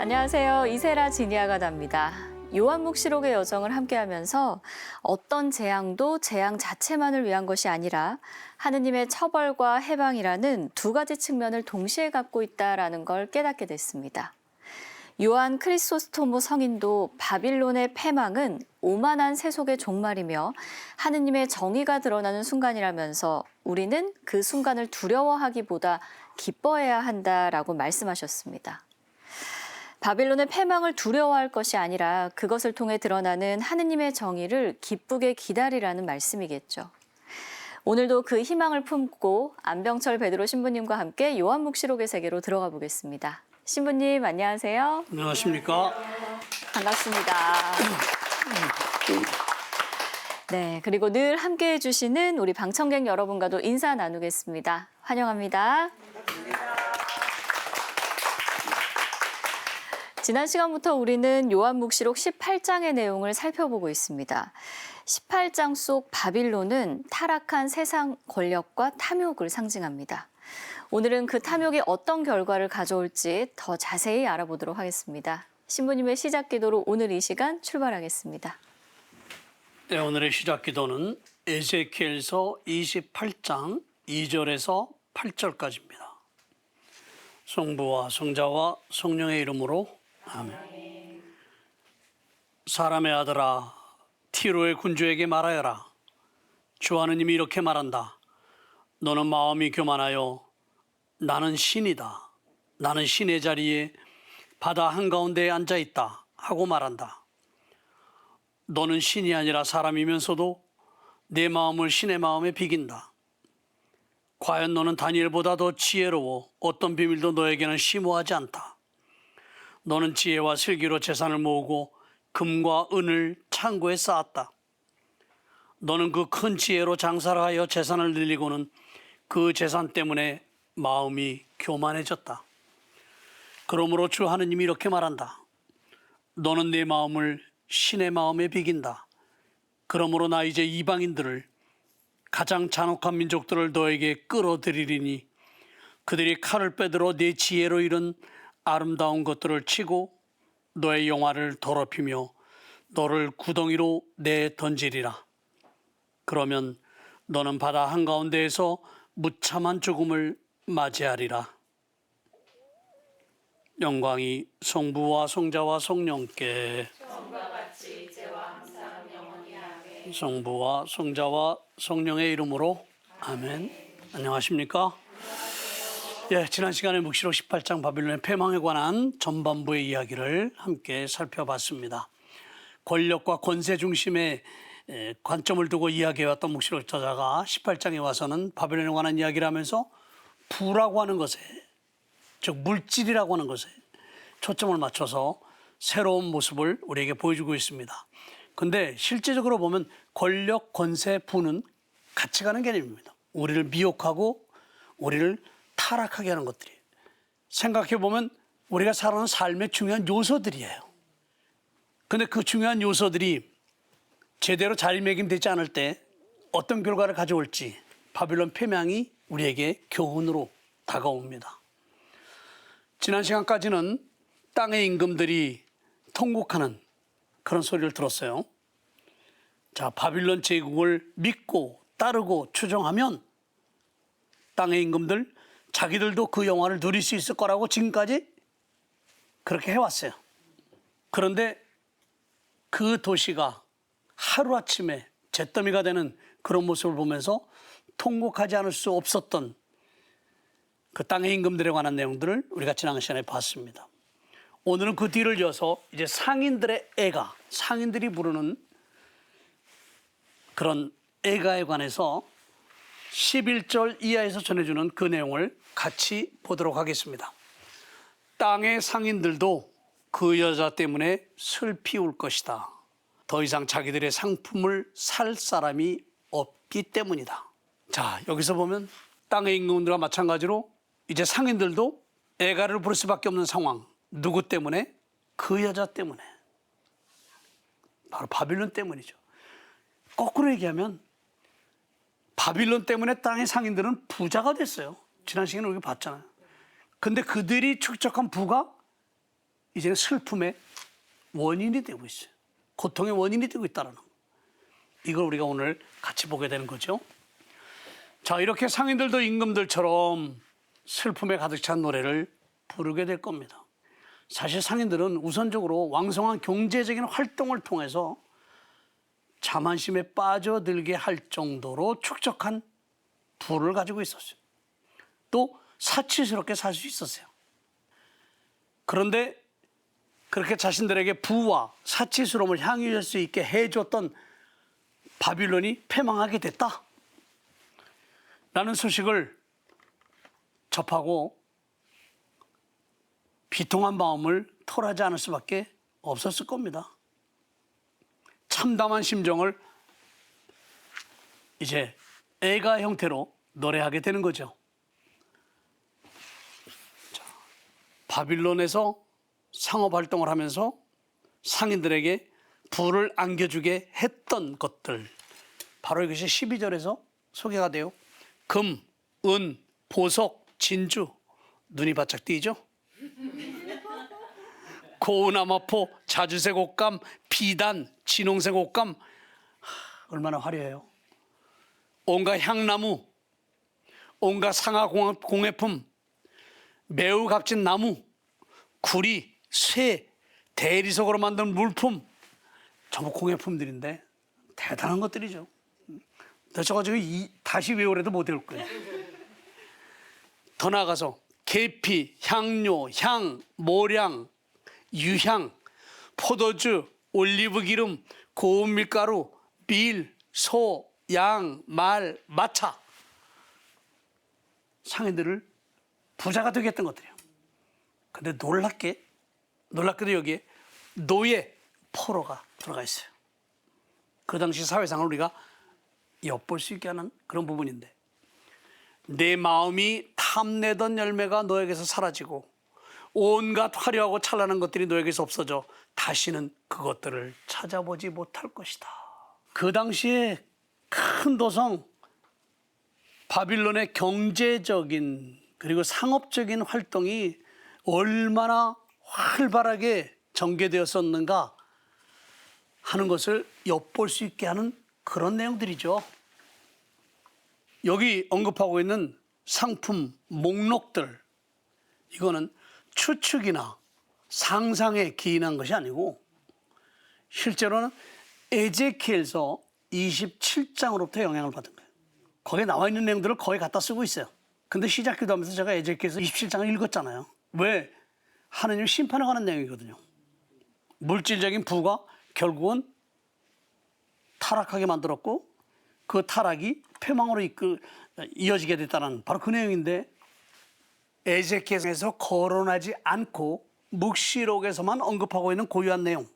안녕하세요. 이세라 지니아가답니다. 요한묵시록의 여정을 함께하면서 어떤 재앙도 재앙 자체만을 위한 것이 아니라 하느님의 처벌과 해방이라는 두 가지 측면을 동시에 갖고 있다는 걸 깨닫게 됐습니다. 요한 크리소스토모 성인도 바빌론의 패망은 오만한 세속의 종말이며 하느님의 정의가 드러나는 순간이라면서 우리는 그 순간을 두려워하기보다 기뻐해야 한다라고 말씀하셨습니다. 바빌론의 패망을 두려워할 것이 아니라 그것을 통해 드러나는 하느님의 정의를 기쁘게 기다리라는 말씀이겠죠. 오늘도 그 희망을 품고 안병철 베드로 신부님과 함께 요한묵시록의 세계로 들어가 보겠습니다. 신부님 안녕하세요. 안녕하십니까? 반갑습니다. 네, 그리고 늘 함께해 주시는 우리 방청객 여러분과도 인사 나누겠습니다. 환영합니다. 지난 시간부터 우리는 요한묵시록 18장의 내용을 살펴보고 있습니다. 18장 속 바빌론은 타락한 세상 권력과 탐욕을 상징합니다. 오늘은 그 탐욕이 어떤 결과를 가져올지 더 자세히 알아보도록 하겠습니다. 신부님의 시작 기도로 오늘 이 시간 출발하겠습니다. 네, 오늘의 시작 기도는 에제키엘서 28장 2절에서 8절까지입니다. 성부와 성자와 성령의 이름으로 아멘. 사람의 아들아, 티로의 군주에게 말하여라. 주 하느님이 이렇게 말한다. 너는 마음이 교만하여 나는 신이다. 나는 신의 자리에 바다 한가운데에 앉아있다 하고 말한다. 너는 신이 아니라 사람이면서도 내 마음을 신의 마음에 비긴다. 과연 너는 다니엘보다 더 지혜로워 어떤 비밀도 너에게는 심오하지 않다. 너는 지혜와 슬기로 재산을 모으고 금과 은을 창고에 쌓았다. 너는 그 큰 지혜로 장사를 하여 재산을 늘리고는 그 재산 때문에 마음이 교만해졌다. 그러므로 주 하느님이 이렇게 말한다. 너는 내 마음을 신의 마음에 비긴다. 그러므로 나 이제 이방인들을 가장 잔혹한 민족들을 너에게 끌어들이리니 그들이 칼을 빼들어 네 지혜로 이룬 아름다운 것들을 치고 너의 영화를 더럽히며 너를 구덩이로 내던지리라. 그러면 너는 바다 한가운데에서 무참한 죽음을 맞이하리라. 영광이 성부와 성자와 성령께 성과 같이 이제와 항상 영원히 아멘. 성부와 성자와 성령의 이름으로 아멘. 안녕하십니까? 예, 지난 시간에 묵시록 18장 바빌론의 패망에 관한 전반부의 이야기를 함께 살펴봤습니다. 권력과 권세 중심의 관점을 두고 이야기해왔던 묵시록 저자가 18장에 와서는 바빌론에 관한 이야기를 하면서 부라고 하는 것에, 즉 물질이라고 하는 것에 초점을 맞춰서 새로운 모습을 우리에게 보여주고 있습니다. 그런데 실제적으로 보면 권력, 권세, 부는 같이 가는 개념입니다. 우리를 미혹하고 우리를 타락하게 하는 것들이에요. 생각해보면 우리가 살아가는 삶의 중요한 요소들이에요. 그런데 그 중요한 요소들이 제대로 자리매김되지 않을 때 어떤 결과를 가져올지 바빌론 패망이 우리에게 교훈으로 다가옵니다. 지난 시간까지는 땅의 임금들이 통곡하는 그런 소리를 들었어요. 자, 바빌론 제국을 믿고 따르고 추종하면 땅의 임금들 자기들도 그 영화를 누릴 수 있을 거라고 지금까지 그렇게 해왔어요. 그런데 그 도시가 하루아침에 잿더미가 되는 그런 모습을 보면서 통곡하지 않을 수 없었던 그 땅의 임금들에 관한 내용들을 우리가 지난 시간에 봤습니다. 오늘은 그 뒤를 이어서 이제 상인들의 애가, 상인들이 부르는 그런 애가에 관해서 11절 이하에서 전해주는 그 내용을 같이 보도록 하겠습니다. 땅의 상인들도 그 여자 때문에 슬피 울 것이다. 더 이상 자기들의 상품을 살 사람이 없기 때문이다. 자, 여기서 보면 땅의 임금들과 마찬가지로 이제 상인들도 애가를 부를 수밖에 없는 상황. 누구 때문에? 그 여자 때문에. 바로 바빌론 때문이죠. 거꾸로 얘기하면 바빌론 때문에 땅의 상인들은 부자가 됐어요. 지난 시간에 우리가 봤잖아요. 근데 그들이 축적한 부가 이제는 슬픔의 원인이 되고 있어요. 고통의 원인이 되고 있다는 거. 이걸 우리가 오늘 같이 보게 되는 거죠. 자, 이렇게 상인들도 임금들처럼 슬픔에 가득 찬 노래를 부르게 될 겁니다. 사실 상인들은 우선적으로 왕성한 경제적인 활동을 통해서 자만심에 빠져들게 할 정도로 축적한 부를 가지고 있었어요. 또 사치스럽게 살 수 있었어요. 그런데 그렇게 자신들에게 부와 사치스러움을 향유할 수 있게 해줬던 바빌론이 패망하게 됐다 라는 소식을 접하고 비통한 마음을 토하지 않을 수밖에 없었을 겁니다. 참담한 심정을 이제 애가 형태로 노래하게 되는 거죠. 자, 바빌론에서 상업활동을 하면서 상인들에게 부를 안겨주게 했던 것들, 바로 이것이 12절에서 소개가 돼요. 금, 은, 보석, 진주, 눈이 바짝 띄죠. 고운아마포, 자주색 옷감, 비단, 진홍색 옷감, 얼마나 화려해요. 온갖 향나무, 온갖 상하 공예품, 매우 값진 나무, 구리, 쇠, 대리석으로 만든 물품, 전부 공예품들인데 대단한 것들이죠. 저가지고 다시 외우래도 못 외울 거예요. 더 나아가서 계피, 향료, 향, 모량, 유향, 포도주, 올리브 기름, 고운 밀가루, 밀, 소, 양, 말, 마차, 상인들을 부자가 되게 했던 것들이에요. 근데 놀랍게도 여기에 노예, 포로가 들어가 있어요. 그 당시 사회상을 우리가 엿볼 수 있게 하는 그런 부분인데, 내 마음이 탐내던 열매가 너에게서 사라지고 온갖 화려하고 찬란한 것들이 너에게서 없어져 다시는 그것들을 찾아보지 못할 것이다. 그 당시에 큰 도성 바빌론의 경제적인 그리고 상업적인 활동이 얼마나 활발하게 전개되었었는가 하는 것을 엿볼 수 있게 하는 그런 내용들이죠. 여기 언급하고 있는 상품 목록들, 이거는 추측이나 상상에 기인한 것이 아니고 실제로는 에제키엘서 27장으로부터 영향을 받은 거예요. 거기에 나와 있는 내용들을 거의 갖다 쓰고 있어요. 근데 시작 기도하면서 제가 에제키엘서 27장을 읽었잖아요. 왜? 하느님 심판에 관한 내용이거든요. 물질적인 부가 결국은 타락하게 만들었고 그 타락이 패망으로 이어지게 됐다는 바로 그 내용인데, 에제키엘에서 거론하지 않고 묵시록에서만 언급하고 있는 고유한 내용,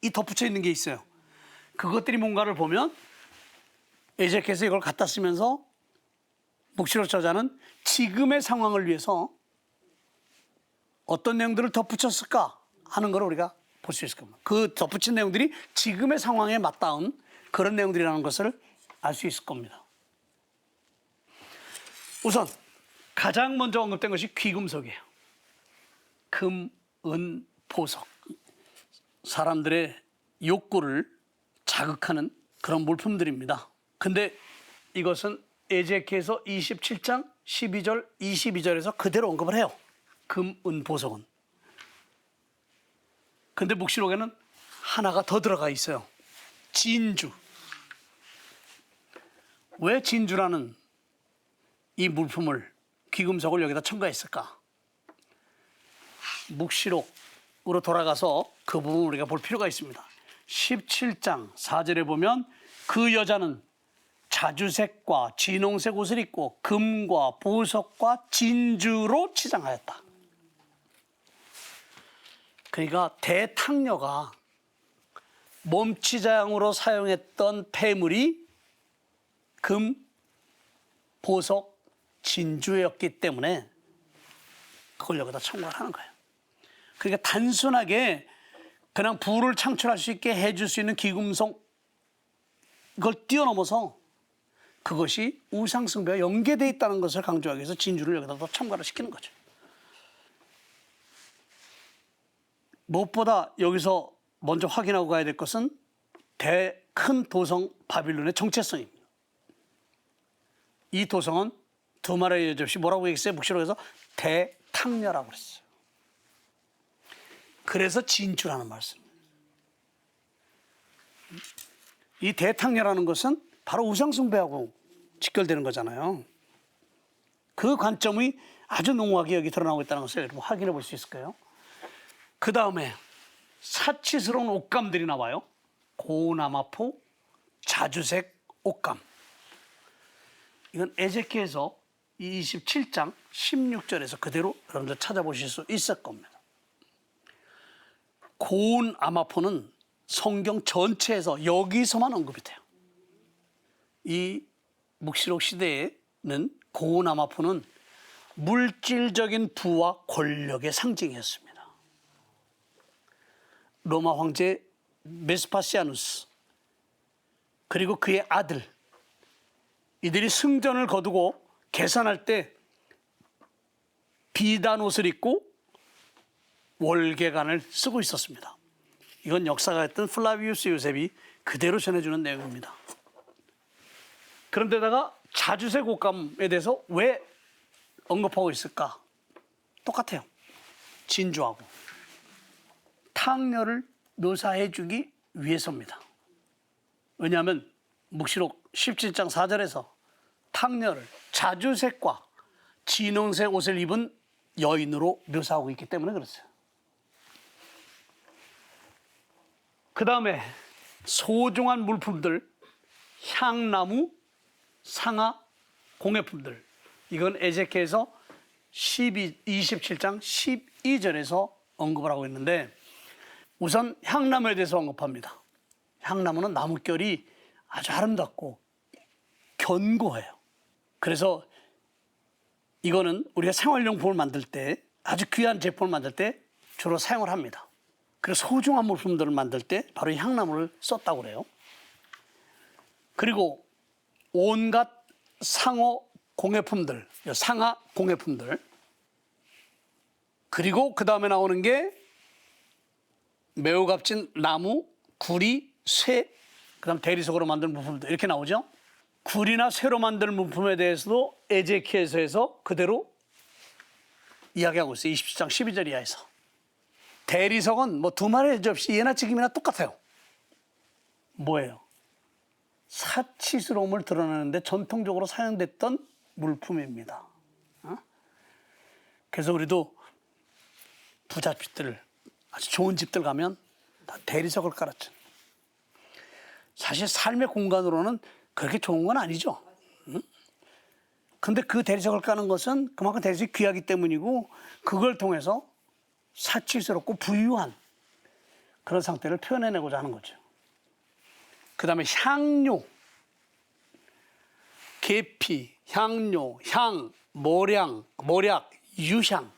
이 덧붙여 있는 게 있어요. 그것들이 뭔가를 보면 에제키엘에서 이걸 갖다 쓰면서 묵시록 저자는 지금의 상황을 위해서 어떤 내용들을 덧붙였을까 하는 걸 우리가 볼 수 있을 겁니다. 그 덧붙인 내용들이 지금의 상황에 맞닿은 그런 내용들이라는 것을 알 수 있을 겁니다. 우선 가장 먼저 언급된 것이 귀금속이에요. 금, 은, 보석. 사람들의 욕구를 자극하는 그런 물품들입니다. 근데 이것은 에제키엘서 27장 12절, 22절에서 그대로 언급을 해요. 금, 은, 보석은. 근데 묵시록에는 하나가 더 들어가 있어요. 진주. 왜 진주라는 이 물품을, 귀금속을 여기다 첨가했을까? 묵시록으로 돌아가서 그 부분을 우리가 볼 필요가 있습니다. 17장 4절에 보면 그 여자는 자주색과 진홍색 옷을 입고 금과 보석과 진주로 치장하였다. 그러니까 대탕녀가 몸치장으로 사용했던 폐물이 금, 보석, 진주였기 때문에 그걸 여기다 첨가를 하는 거예요. 그러니까 단순하게 그냥 부를 창출할 수 있게 해줄 수 있는 귀금속, 이걸 뛰어넘어서 그것이 우상숭배와 연계되어 있다는 것을 강조하기 위해서 진주를 여기다 더 첨가를 시키는 거죠. 무엇보다 여기서 먼저 확인하고 가야 될 것은 큰 도성 바빌론의 정체성입니다. 이 도성은 두말의 여지 없이 뭐라고 얘기했어요? 묵시록에서 대탕녀라고 그랬어요. 그래서 진주라는 말씀입니다. 이 대탕녀라는 것은 바로 우상숭배하고 직결되는 거잖아요. 그 관점이 아주 농후하게 여기 드러나고 있다는 것을 여러분 확인해 볼 수 있을 거예요. 그 다음에 사치스러운 옷감들이 나와요. 고나마포, 자주색 옷감. 이건 에제키엘서 27장 16절에서 그대로 여러분들 찾아보실 수 있을 겁니다. 고운 아마포는 성경 전체에서 여기서만 언급이 돼요. 이 묵시록 시대에는 고운 아마포는 물질적인 부와 권력의 상징이었습니다. 로마 황제 베스파시아누스 그리고 그의 아들 이들이 승전을 거두고 계산할 때 비단 옷을 입고 월계관을 쓰고 있었습니다. 이건 역사가였던 플라비우스 요셉이 그대로 전해주는 내용입니다. 그런데다가 자주색 옷감에 대해서 왜 언급하고 있을까? 똑같아요. 진주하고 탕녀를 묘사해 주기 위해서입니다. 왜냐하면 묵시록 17장 4절에서 탕녀를 자주색과 진홍색 옷을 입은 여인으로 묘사하고 있기 때문에 그렇어요. 그 다음에 소중한 물품들, 향나무, 상아, 공예품들. 이건 에제키엘서 27장 12절에서 언급을 하고 있는데 우선 향나무에 대해서 언급합니다. 향나무는 나뭇결이 아주 아름답고 견고해요. 그래서 이거는 우리가 생활용품을 만들 때 아주 귀한 제품을 만들 때 주로 사용을 합니다. 그래서 소중한 물품들을 만들 때 바로 이 향나무를 썼다고 그래요. 그리고 온갖 상어 공예품들, 상하 공예품들. 그리고 그 다음에 나오는 게 매우 값진 나무, 구리, 쇠, 그 다음 대리석으로 만든 물품들 이렇게 나오죠. 구리나 쇠로 만든 물품에 대해서도 에제키엘서에서 그대로 이야기하고 있어요. 27장 12절 이하에서. 대리석은 뭐 두말의 여지 없이 예나 지금이나 똑같아요. 뭐예요? 사치스러움을 드러내는데 전통적으로 사용됐던 물품입니다. 그래서 우리도 부잣집들, 아주 좋은 집들 가면 다 대리석을 깔았죠. 사실 삶의 공간으로는 그렇게 좋은 건 아니죠. 근데 그 대리석을 까는 것은 그만큼 대리석이 귀하기 때문이고 그걸 통해서 사치스럽고 부유한 그런 상태를 표현해내고자 하는 거죠. 그 다음에 향료, 계피, 향료, 향, 모략, 유향.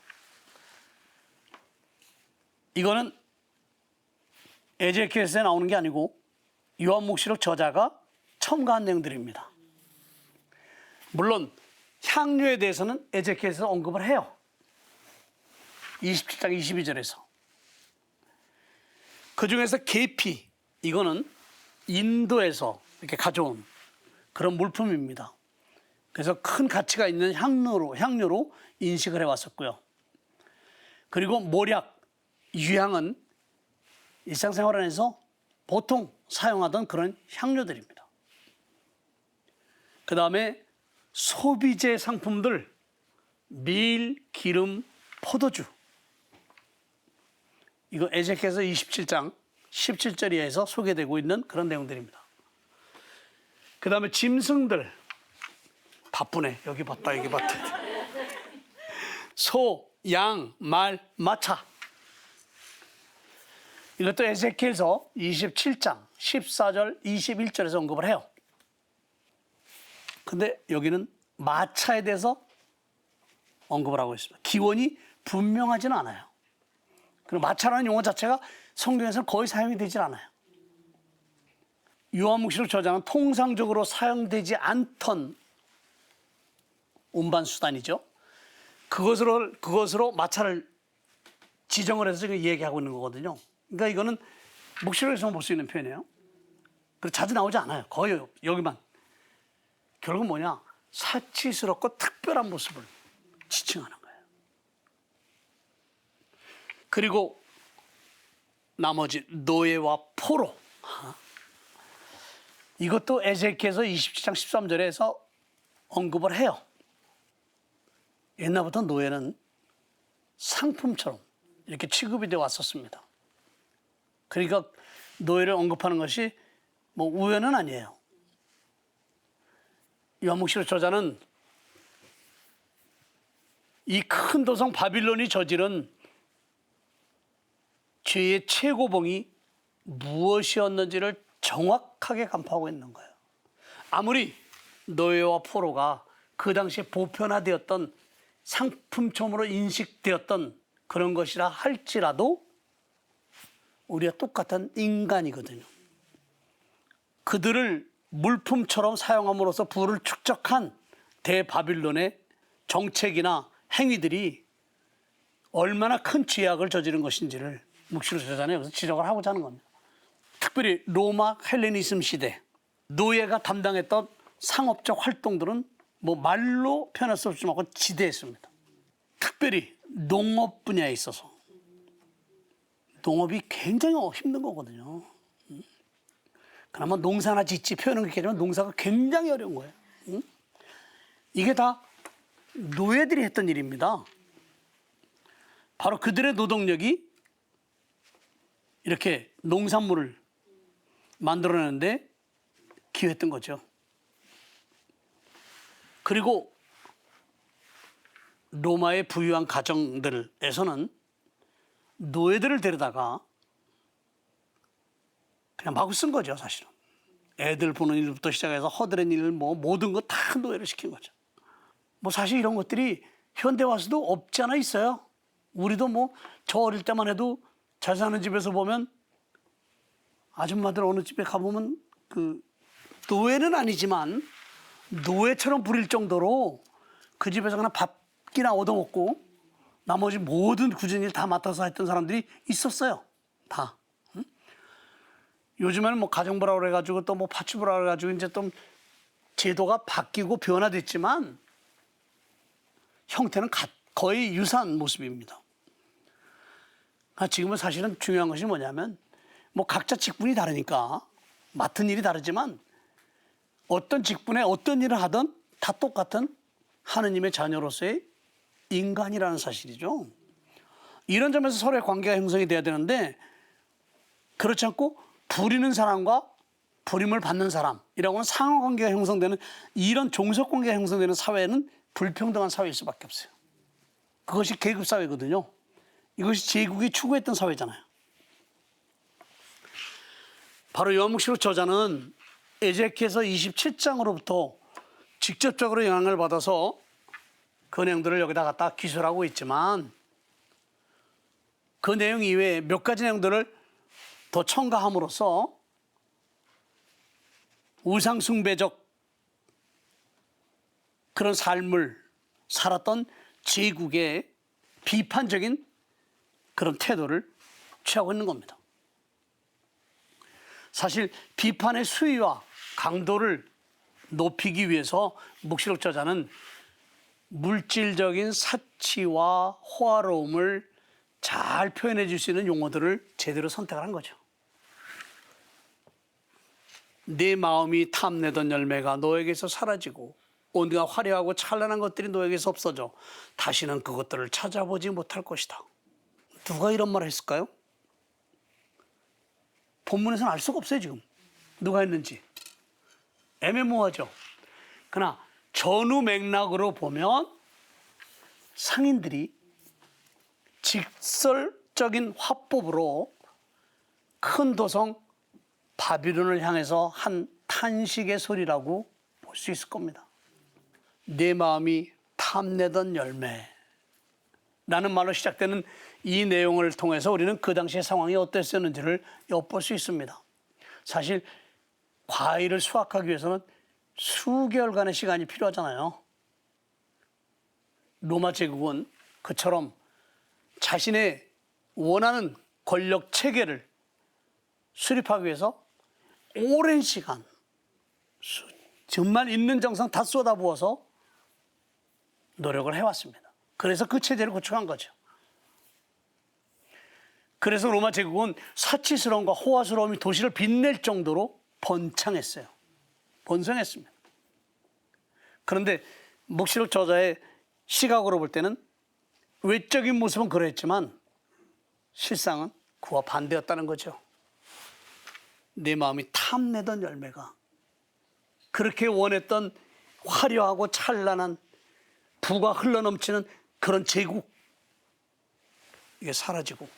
이거는 에제키엘서에 나오는 게 아니고 요한묵시록 저자가 첨가한 내용들입니다. 물론 향료에 대해서는 에제키엘서에서 언급을 해요. 27장 22절에서. 그중에서 계피, 이거는 인도에서 이렇게 가져온 그런 물품입니다. 그래서 큰 가치가 있는 향료로 인식을 해왔었고요. 그리고 모략, 유향은 일상생활 안에서 보통 사용하던 그런 향료들입니다. 그 다음에 소비재 상품들, 밀, 기름, 포도주. 이거 에제키엘서 27장 17절 이하에서 소개되고 있는 그런 내용들입니다. 그 다음에 짐승들. 바쁘네. 여기 봤다, 여기 봤다. 소, 양, 말, 마차. 이것도 에제키엘서 27장 14절 21절에서 언급을 해요. 근데 여기는 마차에 대해서 언급을 하고 있습니다. 기원이 분명하지는 않아요. 그리고 마차라는 용어 자체가 성경에서는 거의 사용이 되질 않아요. 요한묵시록 저자는 통상적으로 사용되지 않던 운반 수단이죠. 그것으로 마차를 지정을 해서 지금 얘기하고 있는 거거든요. 그러니까 이거는 묵시록에서만 볼 수 있는 표현이에요. 그리고 자주 나오지 않아요. 거의 여기만. 결국 뭐냐? 사치스럽고 특별한 모습을 지칭하는 거예요. 그리고 나머지 노예와 포로. 이것도 에zeki엘서 27장 13절에서 언급을 해요. 옛날부터 노예는 상품처럼 이렇게 취급이 되어 왔었습니다. 그러니까 노예를 언급하는 것이 뭐 우연은 아니에요. 요한묵시록 저자는 이 큰 도성 바빌론이 저지른 죄의 최고봉이 무엇이었는지를 정확하게 간파하고 있는 거예요. 아무리 노예와 포로가 그 당시에 보편화되었던 상품처럼으로 인식되었던 그런 것이라 할지라도 우리가 똑같은 인간이거든요. 그들을 물품처럼 사용함으로써 부를 축적한 대바빌론의 정책이나 행위들이 얼마나 큰 죄악을 저지른 것인지를 묵시록 저자는 여기서 지적을 하고자 하는 겁니다. 특별히 로마 헬레니즘 시대 노예가 담당했던 상업적 활동들은 뭐 말로 표현할 수 없지만 지대했습니다. 특별히 농업 분야에 있어서 농업이 굉장히 힘든 거거든요. 그나마 농사나 짓지 표현은 그렇게 하지만 농사가 굉장히 어려운 거예요. 이게 다 노예들이 했던 일입니다. 바로 그들의 노동력이 이렇게 농산물을 만들어내는데 기여했던 거죠. 그리고 로마의 부유한 가정들에서는 노예들을 데려다가 그냥 마구 쓴 거죠, 사실은. 애들 보는 일부터 시작해서 허드렛 일 뭐 모든 거 다 노예를 시킨 거죠. 뭐 사실 이런 것들이 현대 와서도 없지 않아 있어요. 우리도 뭐 저 어릴 때만 해도 잘 사는 집에서 보면 아줌마들 어느 집에 가보면 그 노예는 아니지만 노예처럼 부릴 정도로 그 집에서 그냥 밥기나 얻어먹고 나머지 모든 굳은 일 다 맡아서 했던 사람들이 있었어요. 다. 요즘에는 뭐 가정부라 그래가지고 또 뭐 파출부라 그래가지고 이제 좀 제도가 바뀌고 변화됐지만 형태는 거의 유사한 모습입니다. 지금은 사실은 중요한 것이 뭐냐면 뭐 각자 직분이 다르니까 맡은 일이 다르지만 어떤 직분에 어떤 일을 하든 다 똑같은 하느님의 자녀로서의 인간이라는 사실이죠. 이런 점에서 서로의 관계가 형성이 돼야 되는데 그렇지 않고 부리는 사람과 부림을 받는 사람이라고 하는 상호관계가 형성되는 이런 종속관계가 형성되는 사회는 불평등한 사회일 수밖에 없어요. 그것이 계급사회거든요. 이것이 제국이 추구했던 사회잖아요. 바로 요한묵시록 저자는 에zeki엘서 27장으로부터 직접적으로 영향을 받아서 그 내용들을 여기다 갖다 기술하고 있지만 그 내용 이외에 몇 가지 내용들을 더 첨가함으로써 우상숭배적 그런 삶을 살았던 제국의 비판적인 그런 태도를 취하고 있는 겁니다. 사실 비판의 수위와 강도를 높이기 위해서 묵시록 저자는 물질적인 사치와 호화로움을 잘 표현해 줄 수 있는 용어들을 제대로 선택을 한 거죠. 네 마음이 탐내던 열매가 너에게서 사라지고 온갖 화려하고 찬란한 것들이 너에게서 없어져 다시는 그것들을 찾아보지 못할 것이다. 누가 이런 말을 했을까요? 본문에서는 알 수가 없어요. 지금 누가 했는지 애매모호하죠. 그러나 전후 맥락으로 보면 상인들이 직설적인 화법으로 큰 도성 바빌론을 향해서 한 탄식의 소리라고 볼 수 있을 겁니다. 내 마음이 탐내던 열매 라는 말로 시작되는 이 내용을 통해서 우리는 그 당시의 상황이 어땠었는지를 엿볼 수 있습니다. 사실 과일을 수확하기 위해서는 수개월간의 시간이 필요하잖아요. 로마 제국은 그처럼 자신의 원하는 권력 체계를 수립하기 위해서 오랜 시간 정말 있는 정성 다 쏟아부어서 노력을 해왔습니다. 그래서 그 체제를 구축한 거죠. 그래서 로마 제국은 사치스러움과 호화스러움이 도시를 빛낼 정도로 번창했어요. 번성했습니다. 그런데 묵시록 저자의 시각으로 볼 때는 외적인 모습은 그랬지만 실상은 그와 반대였다는 거죠. 내 마음이 탐내던 열매가 그렇게 원했던 화려하고 찬란한 부가 흘러넘치는 그런 제국, 이게 사라지고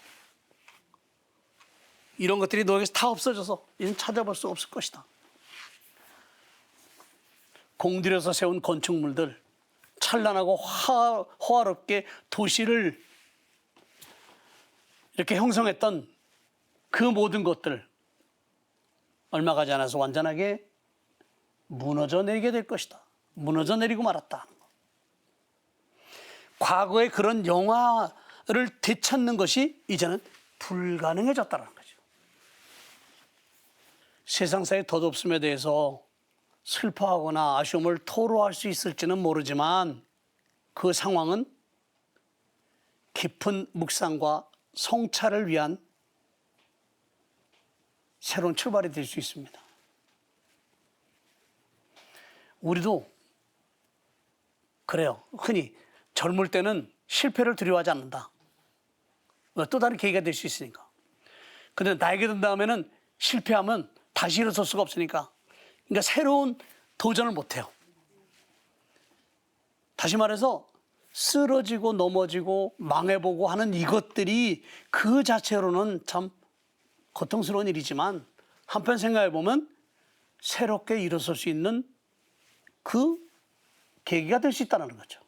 이런 것들이 너에게서 다 없어져서 이젠 찾아볼 수 없을 것이다. 공들여서 세운 건축물들, 찬란하고 호화롭게 도시를 이렇게 형성했던 그 모든 것들 얼마 가지 않아서 완전하게 무너져 내리게 될 것이다. 무너져 내리고 말았다. 과거의 그런 영화를 되찾는 것이 이제는 불가능해졌다는 거죠. 세상사의 덧없음에 대해서 슬퍼하거나 아쉬움을 토로할 수 있을지는 모르지만 그 상황은 깊은 묵상과 성찰을 위한 새로운 출발이 될 수 있습니다. 우리도 그래요. 흔히 젊을 때는 실패를 두려워하지 않는다. 또 다른 계기가 될 수 있으니까. 그런데 나이가 든 다음에는 실패하면 다시 일어설 수가 없으니까. 그러니까 새로운 도전을 못해요. 다시 말해서 쓰러지고 넘어지고 망해보고 하는 이것들이 그 자체로는 참 고통스러운 일이지만 한편 생각해보면 새롭게 일어설 수 있는 그 계기가 될 수 있다는 거죠.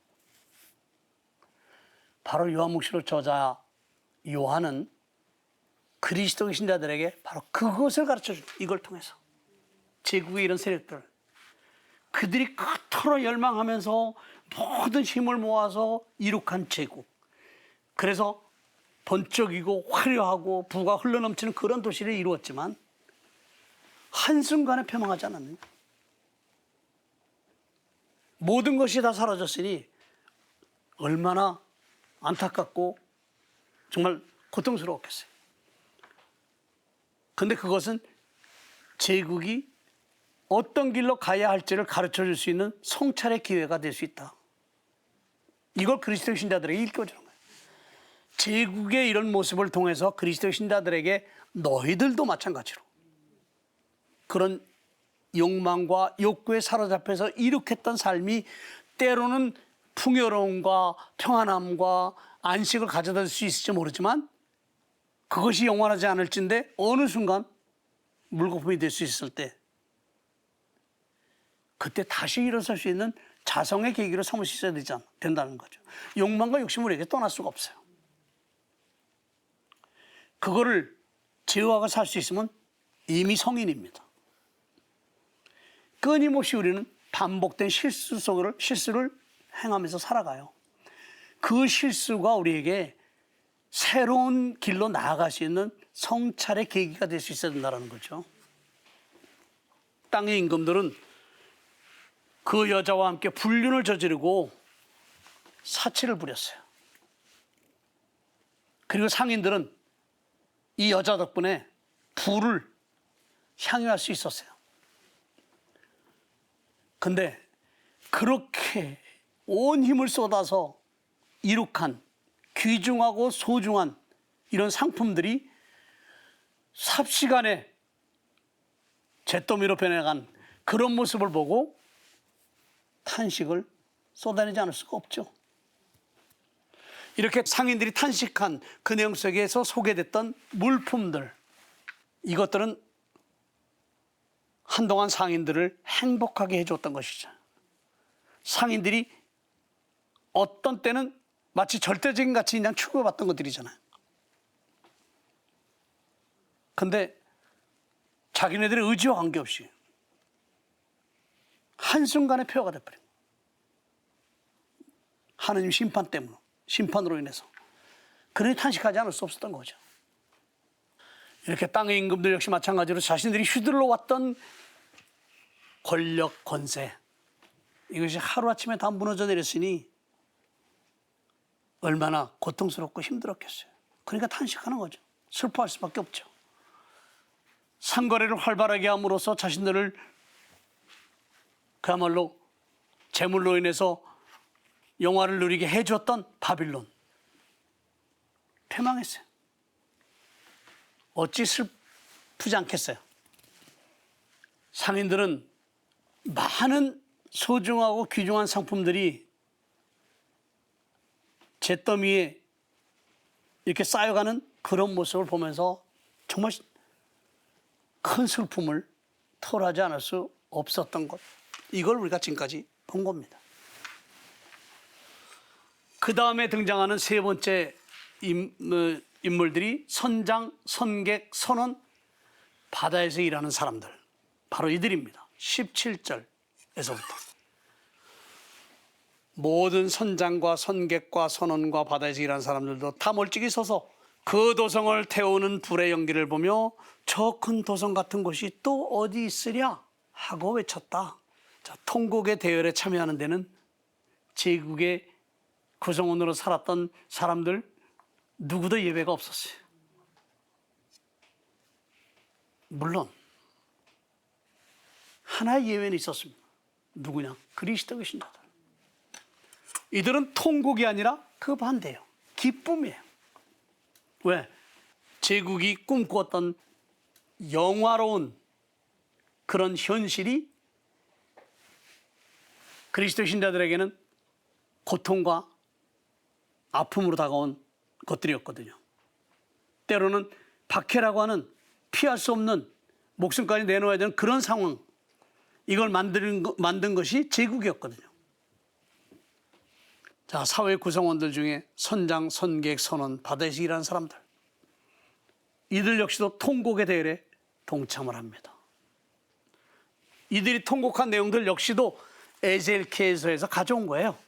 바로 요한묵시록 저자 요한은 그리스도의 신자들에게 바로 그것을 가르쳐줍니다. 이걸 통해서 제국의 이런 세력들, 그들이 그토록 열망하면서 모든 힘을 모아서 이룩한 제국, 그래서 번쩍이고 화려하고 부가 흘러넘치는 그런 도시를 이루었지만 한순간에 폐망하지 않았느냐. 모든 것이 다 사라졌으니 얼마나 안타깝고 정말 고통스러웠겠어요. 그런데 그것은 제국이 어떤 길로 가야 할지를 가르쳐 줄 수 있는 성찰의 기회가 될 수 있다. 이걸 그리스도 신자들에게 일깨워주는 거예요. 제국의 이런 모습을 통해서 그리스도 신자들에게 너희들도 마찬가지로 그런 욕망과 욕구에 사로잡혀서 이룩했던 삶이 때로는 풍요로움과 평안함과 안식을 가져다 줄 수 있을지 모르지만 그것이 영원하지 않을진데 어느 순간 물거품이 될 수 있을 때 그때 다시 일어설 수 있는 자성의 계기로 삼을 수 있어야 된다는 거죠. 욕망과 욕심을 우리에게 떠날 수가 없어요. 그거를 제어하고 살 수 있으면 이미 성인입니다. 끊임없이 우리는 반복된 실수를 행하면서 살아가요. 그 실수가 우리에게 새로운 길로 나아갈 수 있는 성찰의 계기가 될 수 있어야 된다는 거죠. 땅의 임금들은 그 여자와 함께 불륜을 저지르고 사치를 부렸어요. 그리고 상인들은 이 여자 덕분에 부를 향유할 수 있었어요. 근데 그렇게 온 힘을 쏟아서 이룩한 귀중하고 소중한 이런 상품들이 삽시간에 잿더미로 변해간 그런 모습을 보고 탄식을 쏟아내지 않을 수가 없죠. 이렇게 상인들이 탄식한 그 내용 속에서 소개됐던 물품들, 이것들은 한동안 상인들을 행복하게 해줬던 것이죠. 상인들이 어떤 때는 마치 절대적인 가치 그냥 추구해봤던 것들이잖아요. 근데 자기네들의 의지와 관계없이 한순간에 폐허가 돼버린 거예요. 하느님 심판으로 인해서. 그러니 탄식하지 않을 수 없었던 거죠. 이렇게 땅의 임금들 역시 마찬가지로 자신들이 휘둘러 왔던 권력, 권세, 이것이 하루아침에 다 무너져 내렸으니 얼마나 고통스럽고 힘들었겠어요. 그러니까 탄식하는 거죠. 슬퍼할 수밖에 없죠. 상거래를 활발하게 함으로써 자신들을 그야말로 재물로 인해서 영화를 누리게 해줬던 바빌론 패망했어요. 어찌 슬프지 않겠어요? 상인들은 많은 소중하고 귀중한 상품들이 잿더미에 이렇게 쌓여가는 그런 모습을 보면서 정말 큰 슬픔을 털하지 않을 수 없었던 것. 이걸 우리가 지금까지 본 겁니다. 그 다음에 등장하는 세 번째 인물들이 선장, 선객, 바다에서 일하는 사람들. 바로 이들입니다. 17절에서부터. 모든 선장과 선객과 선원과 바다에서 일하는 사람들도 다 멀찍이 서서 그 도성을 태우는 불의 연기를 보며 저 큰 도성 같은 곳이 또 어디 있으랴 하고 외쳤다. 자, 통곡의 대열에 참여하는 데는 제국의 구성원으로 살았던 사람들 누구도 예외가 없었어요. 물론 하나의 예외는 있었습니다. 누구냐? 그리스도의 신자들. 이들은 통곡이 아니라 그 반대예요. 기쁨이에요. 왜? 제국이 꿈꾸었던 영화로운 그런 현실이 그리스도 신자들에게는 고통과 아픔으로 다가온 것들이었거든요. 때로는 박해라고 하는 피할 수 없는 목숨까지 내놓아야 되는 그런 상황, 이걸 만든 것이 제국이었거든요. 자, 사회 구성원들 중에 선장, 선객, 선원, 바다에서 일하는 사람들, 이들 역시도 통곡의 대열에 동참을 합니다. 이들이 통곡한 내용들 역시도 에제키엘서에서 가져온 거예요.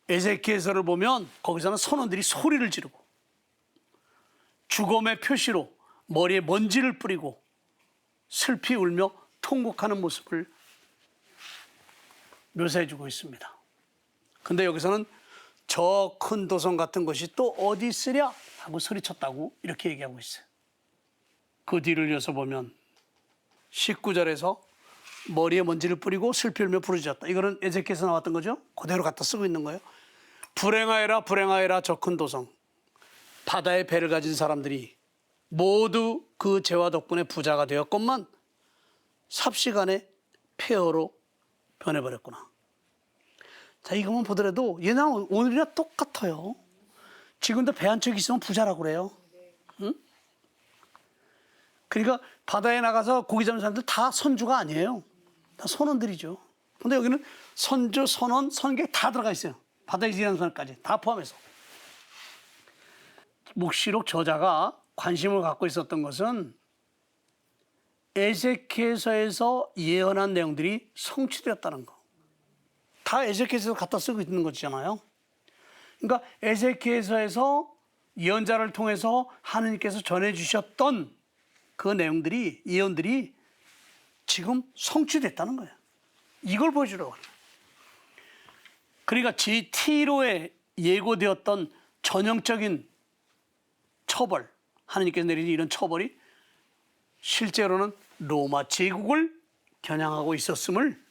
에제키엘서를 보면 거기서는 선원들이 소리를 지르고 죽음의 표시로 머리에 먼지를 뿌리고 슬피 울며 통곡하는 모습을 묘사해 주고 있습니다. 근데 여기서는 저 큰 도성 같은 것이 또 어디 있으랴 하고 소리쳤다고 이렇게 얘기하고 있어요. 그 뒤를 이어서 보면 19절에서 머리에 먼지를 뿌리고 슬피 울며 부르짖었다. 이거는 에제키엘에서 나왔던 거죠. 그대로 갖다 쓰고 있는 거예요. 불행하여라 불행하여라 저 큰 도성. 바다에 배를 가진 사람들이 모두 그 죄와 덕분에 부자가 되었건만 삽시간에 폐허로 변해버렸구나. 자, 이것만 보더라도 얘나 오늘이나 똑같아요. 지금도 배 한 척 있으면 부자라고 그래요. 응? 그러니까 바다에 나가서 고기 잡는 사람들 다 선주가 아니에요. 다 선원들이죠. 근데 여기는 선주, 선원, 선객 다 들어가 있어요. 바다에 일하는 사람까지 다 포함해서. 묵시록 저자가 관심을 갖고 있었던 것은 에제키엘서에서 예언한 내용들이 성취되었다는 거. 다 에제키엘서에서 갖다 쓰고 있는 거잖아요. 그러니까 에제키엘서에서 예언자를 통해서 하느님께서 전해주셨던 그 내용들이, 예언들이 지금 성취됐다는 거예요. 이걸 보여주려고 해요. 그러니까 티로에 예고되었던 전형적인 처벌, 하느님께서 내리는 이런 처벌이 실제로는 로마 제국을 겨냥하고 있었음을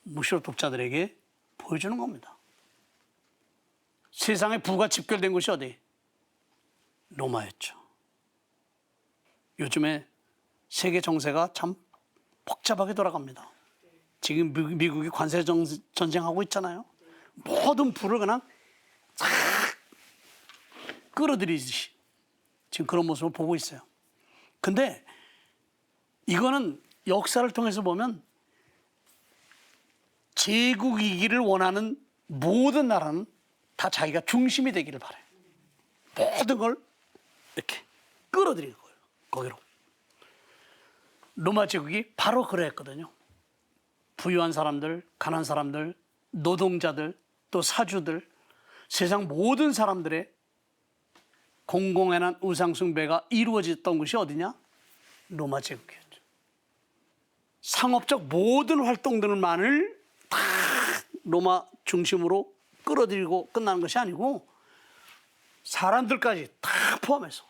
묵시록 독자들에게 보여주는 겁니다. 세상의 부가 집결된 곳이 어디? 로마였죠. 요즘에 세계 정세가 참 복잡하게 돌아갑니다. 지금 미국이 관세 전쟁하고 있잖아요. 모든 부를 그냥 싹 끌어들이듯이 지금 그런 모습을 보고 있어요. 근데 이거는 역사를 통해서 보면 제국이기를 원하는 모든 나라는 다 자기가 중심이 되기를 바라요. 모든 걸 이렇게 끌어들이는 거예요. 거기로. 로마 제국이 바로 그랬거든요. 부유한 사람들, 가난한 사람들, 노동자들, 또 사주들, 세상 모든 사람들의 공공연한 우상숭배가 이루어졌던 곳이 어디냐? 로마 제국이었죠. 상업적 모든 활동들만을 다 로마 중심으로 끌어들이고 끝나는 것이 아니고 사람들까지 다 포함해서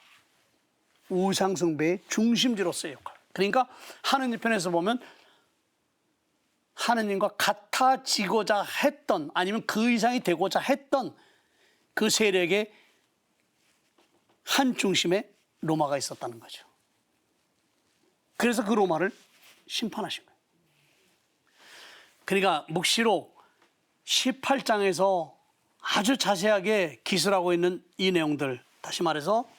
우상숭배의 중심지로서의 역할. 그러니까 하느님 편에서 보면 하느님과 같아지고자 했던, 아니면 그 이상이 되고자 했던 그 세력의 한 중심에 로마가 있었다는 거죠. 그래서 그 로마를 심판하신 거예요. 그러니까 묵시록 18장에서 아주 자세하게 기술하고 있는 이 내용들, 다시 말해서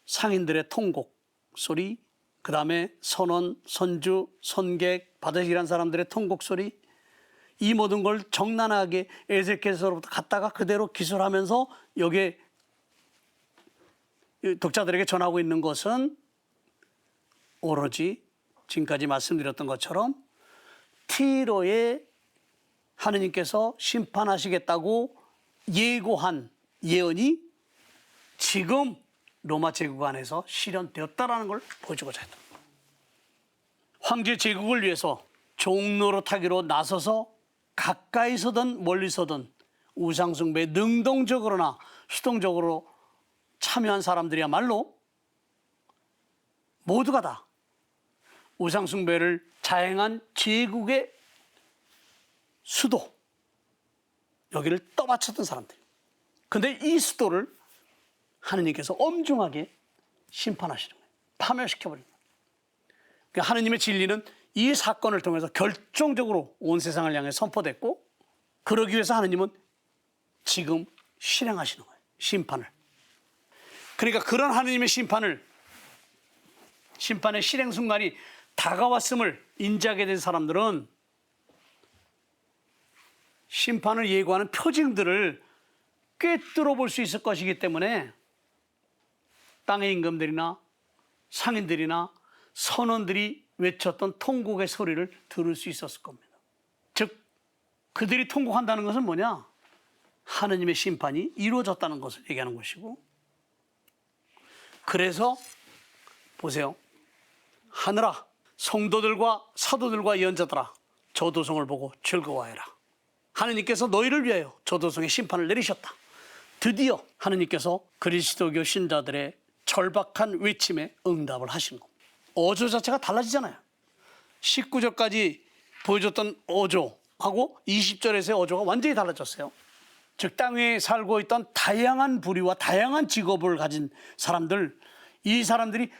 상인들의 통곡 소리, 그 다음에 선원, 선주, 선객, 받으시기 위한 사람들의 통곡 소리, 이 모든 걸 정난하게 에ゼキ엘서로부터 갖다가 그대로 기술하면서 여기에 독자들에게 전하고 있는 것은 오로지 지금까지 말씀드렸던 것처럼 티로에 하느님께서 심판하시겠다고 예고한 예언이 지금 로마 제국 안에서 실현되었다라는 걸 보여주고자 했다. 황제 제국을 위해서 종로로 타기로 나서서 가까이서든 멀리서든 우상숭배에 능동적으로나 수동적으로 참여한 사람들이야말로 모두가 다 우상숭배를 자행한 제국의 수도, 여기를 떠받쳤던 사람들. 근데 이 수도를 하느님께서 엄중하게 심판하시는 거예요. 파멸시켜버립니다. 그러니까 하느님의 진리는 이 사건을 통해서 결정적으로 온 세상을 향해 선포됐고, 그러기 위해서 하느님은 지금 실행하시는 거예요. 심판을. 그러니까 그런 하느님의 심판의 실행 순간이 다가왔음을 인지하게 된 사람들은 심판을 예고하는 표징들을 꿰뚫어 볼 수 있을 것이기 때문에 땅의 임금들이나 상인들이나 선원들이 외쳤던 통곡의 소리를 들을 수 있었을 겁니다. 즉 그들이 통곡한다는 것은 뭐냐? 하느님의 심판이 이루어졌다는 것을 얘기하는 것이고, 그래서 보세요. 하늘아, 성도들과 사도들과 예언자들아, 저 도성을 보고 즐거워해라. 하느님께서 너희를 위하여 저 도성에 심판을 내리셨다. 드디어 하느님께서 그리스도교 신자들의 절박한 외침에 응답을 하시는 겁니다. 어조 자체가 달라지잖아요. 19절까지 보여줬던 어조하고 20절에서의 어조가 완전히 달라졌어요. 즉 땅에 살고 있던 다양한 부류와 다양한 직업을 가진 사람들, 이 사람들이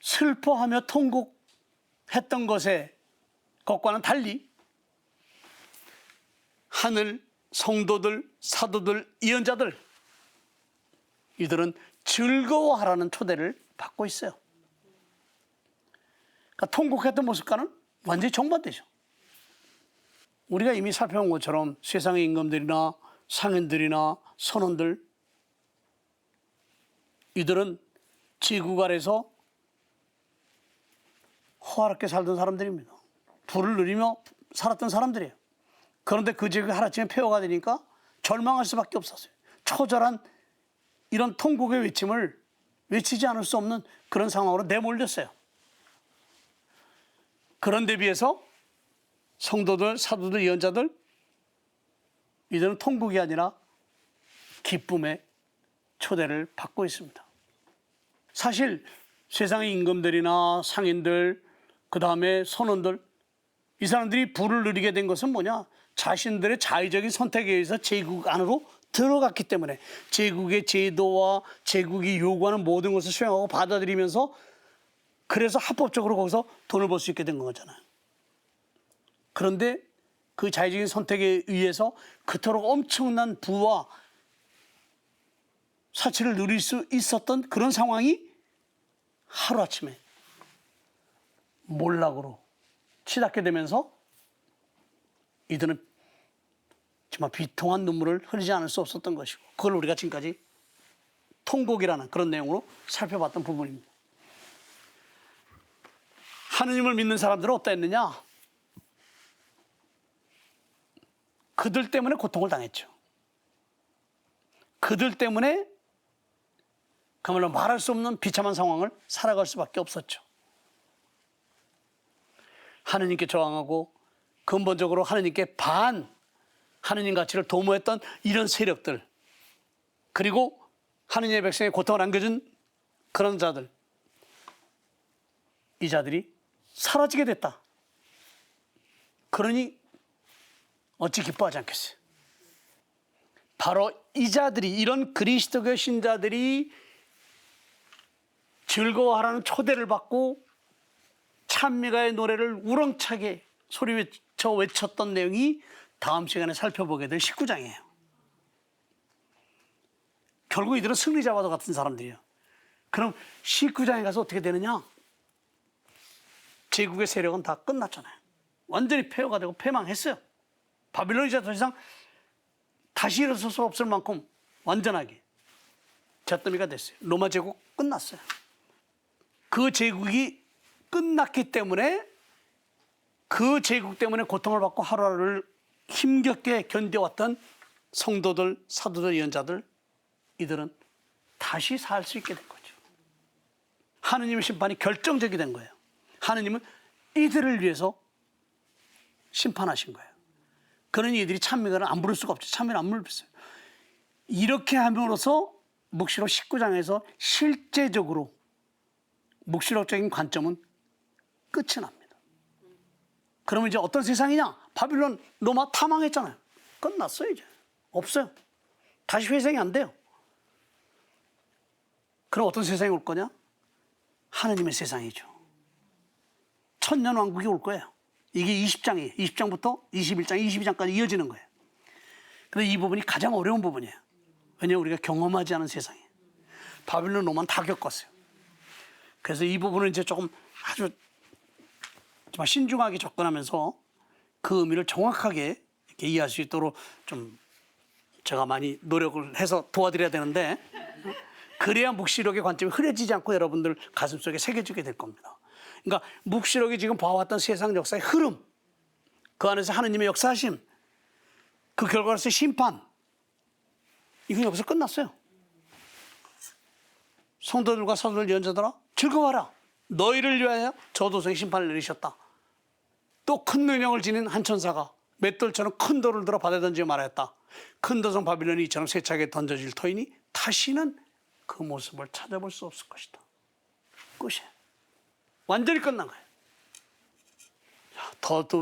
슬퍼하며 통곡했던 것과는 달리 하늘, 성도들, 사도들, 예언자들, 이들은 즐거워하라는 초대를 받고 있어요. 그러니까 통곡했던 모습과는 완전히 정반대죠. 우리가 이미 살펴본 것처럼 세상의 임금들이나 상인들이나 선원들, 이들은 제국 아래서 호화롭게 살던 사람들입니다. 부를 누리며 살았던 사람들이에요. 그런데 그 제국이 하루아침에 폐허가 되니까 절망할 수밖에 없었어요. 처절한 이런 통곡의 외침을 외치지 않을 수 없는 그런 상황으로 내몰렸어요. 그런 데 비해서 성도들, 사도들, 예언자들, 이들은 통곡이 아니라 기쁨의 초대를 받고 있습니다. 사실 세상의 임금들이나 상인들, 그 다음에 선원들, 이 사람들이 부를 누리게 된 것은 뭐냐? 자신들의 자의적인 선택에 의해서 제국 안으로 들어갔기 때문에 제국의 제도와 제국이 요구하는 모든 것을 수행하고 받아들이면서, 그래서 합법적으로 거기서 돈을 벌 수 있게 된 거잖아요. 그런데 그 자의적인 선택에 의해서 그토록 엄청난 부와 사치를 누릴 수 있었던 그런 상황이 하루아침에 몰락으로 치닫게 되면서 이들은 정말 비통한 눈물을 흘리지 않을 수 없었던 것이고, 그걸 우리가 지금까지 통곡이라는 그런 내용으로 살펴봤던 부분입니다. 하느님을 믿는 사람들은 어떠했느냐? 그들 때문에 고통을 당했죠. 그들 때문에 그야말로 말할 수 없는 비참한 상황을 살아갈 수밖에 없었죠. 하느님께 저항하고 근본적으로 하느님께 하느님 가치를 도모했던 이런 세력들, 그리고 하느님의 백성의 고통을 안겨준 그런 자들, 이 자들이 사라지게 됐다. 그러니 어찌 기뻐하지 않겠어요? 바로 이 자들이, 이런 그리스도교 신자들이 즐거워하라는 초대를 받고 찬미가의 노래를 우렁차게 소리 외쳐 외쳤던 내용이 다음 시간에 살펴보게 될 19장이에요. 결국 이들은 승리자와도 같은 사람들이에요. 그럼 19장에 가서 어떻게 되느냐? 제국의 세력은 다 끝났잖아요. 완전히 폐허가 되고 패망했어요. 바빌론이 이제 더 이상 다시 일어설 수 없을 만큼 완전하게 잿더미가 됐어요. 로마 제국 끝났어요. 그 제국이 끝났기 때문에, 그 제국 때문에 고통을 받고 하루하루를 힘겹게 견뎌왔던 성도들, 사도들, 예언자들, 이들은 다시 살 수 있게 된 거죠. 하느님의 심판이 결정적이 된 거예요. 하느님은 이들을 위해서 심판하신 거예요. 그러니 이들이 찬미가를 안 부를 수가 없죠. 찬미를 안 불렀어요. 이렇게 함으로써 묵시록 19장에서 실제적으로 묵시록적인 관점은 끝이 납니다. 그러면 이제 어떤 세상이냐? 바빌론, 로마 다 망했잖아요. 끝났어요. 이제 없어요. 다시 회생이 안 돼요. 그럼 어떤 세상이 올 거냐? 하느님의 세상이죠. 천년왕국이 올 거예요. 이게 20장이에요. 20장부터 21장, 22장까지 이어지는 거예요. 근데 이 부분이 가장 어려운 부분이에요. 왜냐하면 우리가 경험하지 않은 세상이에요. 바빌론, 로마는 다 겪었어요. 그래서 이 부분은 이제 조금 아주 정말 신중하게 접근하면서 그 의미를 정확하게 이렇게 이해할 수 있도록 좀 제가 많이 노력을 해서 도와드려야 되는데, 그래야 묵시록의 관점이 흐려지지 않고 여러분들 가슴속에 새겨지게 될 겁니다. 그러니까 묵시록이 지금 봐왔던 세상 역사의 흐름, 그 안에서 하느님의 역사하심, 그 결과로서의 심판, 이건 여기서 끝났어요. 성도들과 사도들, 예언자들아, 즐거워하라. 너희를 위하여 저 도성에 심판을 내리셨다. 또 큰 능력을 지닌 한 천사가 맷돌처럼 큰 돌을 들어 바다에 던지며 말하였다. 큰 도성 바빌론이 이처럼 세차게 던져질 터이니 다시는 그 모습을 찾아볼 수 없을 것이다. 끝이에요. 완전히 끝난 거예요.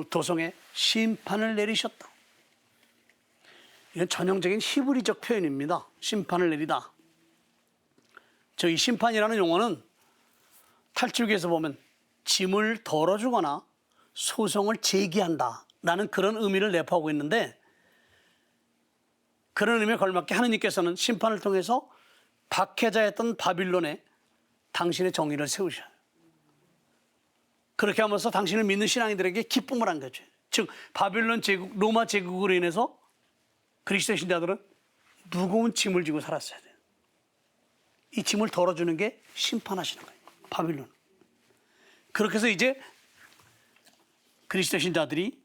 도성에 심판을 내리셨다. 이건 전형적인 히브리적 표현입니다. 심판을 내리다. 이 심판이라는 용어는 탈출기에서 보면 짐을 덜어주거나 소송을 제기한다 라는 그런 의미를 내포하고 있는데, 그런 의미에 걸맞게 하느님께서는 심판을 통해서 박해자였던 바빌론에 당신의 정의를 세우셔요. 그렇게 하면서 당신을 믿는 신앙인들에게 기쁨을 안겨줘요. 즉 바빌론 제국, 로마 제국으로 인해서 그리스도 신자들은 무거운 짐을 지고 살았어야 돼요. 이 짐을 덜어주는 게 심판하시는 거예요. 바빌론. 그렇게 해서 이제 그리스도 신자들이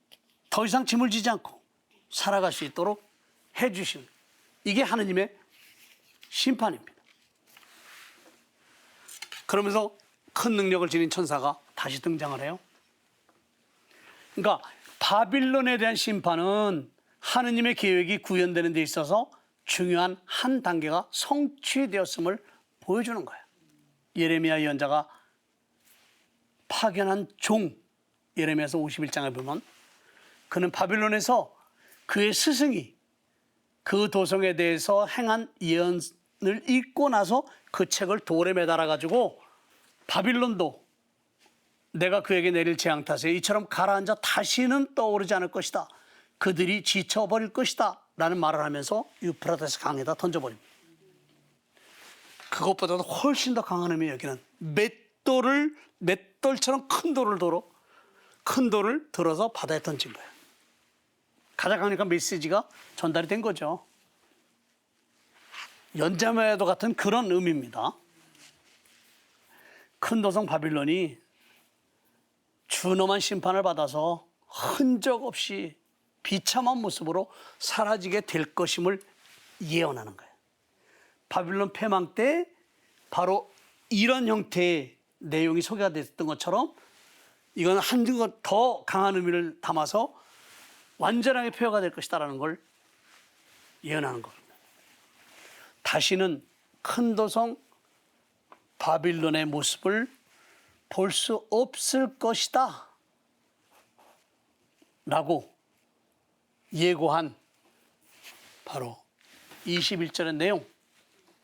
더 이상 짐을 지지 않고 살아갈 수 있도록 해주시는, 이게 하느님의 심판입니다. 그러면서 큰 능력을 지닌 천사가 다시 등장을 해요. 그러니까 바빌론에 대한 심판은 하느님의 계획이 구현되는 데 있어서 중요한 한 단계가 성취되었음을 보여주는 거예요. 예레미야 예언자가 파견한 종, 예레미야서 51장에 보면 그는 바빌론에서 그의 스승이 그 도성에 대해서 행한 예언을 읽고 나서 그 책을 돌에 매달아 가지고 바빌론도 내가 그에게 내릴 재앙 탓에 이처럼 가라앉아 다시는 떠오르지 않을 것이다. 그들이 지쳐버릴 것이다 라는 말을 하면서 유프라테스 강에다 던져버립니다. 그것보다도 훨씬 더 강한 의미, 여기는 맷돌처럼 큰 돌을 들어서 바다에 던진 거예요. 가장 강력한 메시지가 전달이 된 거죠. 연자매도 같은 그런 의미입니다. 큰 도성 바빌론이 준엄한 심판을 받아서 흔적 없이 비참한 모습으로 사라지게 될 것임을 예언하는 거예요. 바빌론 패망 때 바로 이런 형태의 내용이 소개가 됐던 것처럼 이건 한층 더 강한 의미를 담아서 완전하게 표현가 될 것이다라는 걸 예언하는 겁니다. 다시는 큰 도성 바빌론의 모습을 볼 수 없을 것이다 라고 예고한 바로 21절의 내용,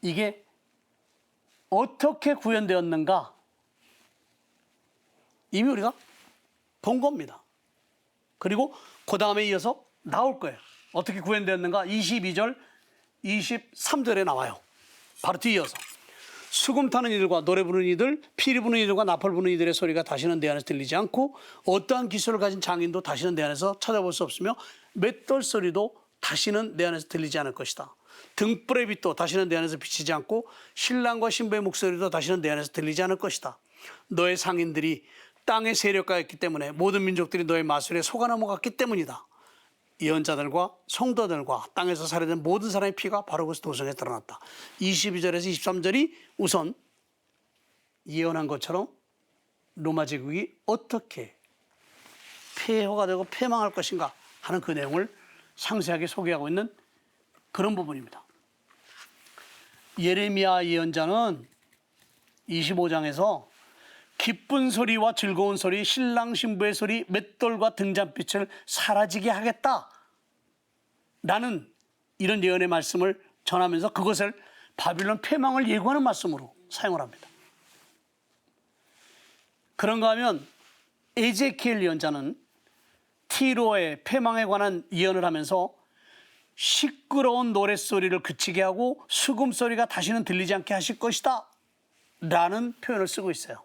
이게 어떻게 구현되었는가 이미 우리가 본 겁니다. 그리고 그 다음에 이어서 나올 거예요. 어떻게 구현되었는가 22절 23절에 나와요. 바로 뒤이어서 수금 타는 이들과 노래 부르는 이들, 피리 부는 이들과 나팔 부는 이들의 소리가 다시는 내 안에서 들리지 않고 어떠한 기술을 가진 장인도 다시는 내 안에서 찾아볼 수 없으며 맷돌 소리도 다시는 내 안에서 들리지 않을 것이다. 등불의 빛도 다시는 내 안에서 비치지 않고 신랑과 신부의 목소리도 다시는 내 안에서 들리지 않을 것이다. 너의 상인들이 땅의 세력가였기 때문에 모든 민족들이 너의 마술에 속아 넘어갔기 때문이다. 예언자들과 성도들과 땅에서 살해된 모든 사람의 피가 바로 그 도성에 드러났다. 22절에서 23절이 우선 예언한 것처럼 로마 제국이 어떻게 폐허가 되고 패망할 것인가 하는 그 내용을 상세하게 소개하고 있는 그런 부분입니다. 예레미야 예언자는 25장에서 기쁜 소리와 즐거운 소리, 신랑 신부의 소리, 맷돌과 등잔빛을 사라지게 하겠다 라는 이런 예언의 말씀을 전하면서 그것을 바빌론 패망을 예고하는 말씀으로 사용을 합니다. 그런가 하면 에제키엘 예언자는 티로의 패망에 관한 예언을 하면서 시끄러운 노랫소리를 그치게 하고 수금소리가 다시는 들리지 않게 하실 것이다 라는 표현을 쓰고 있어요.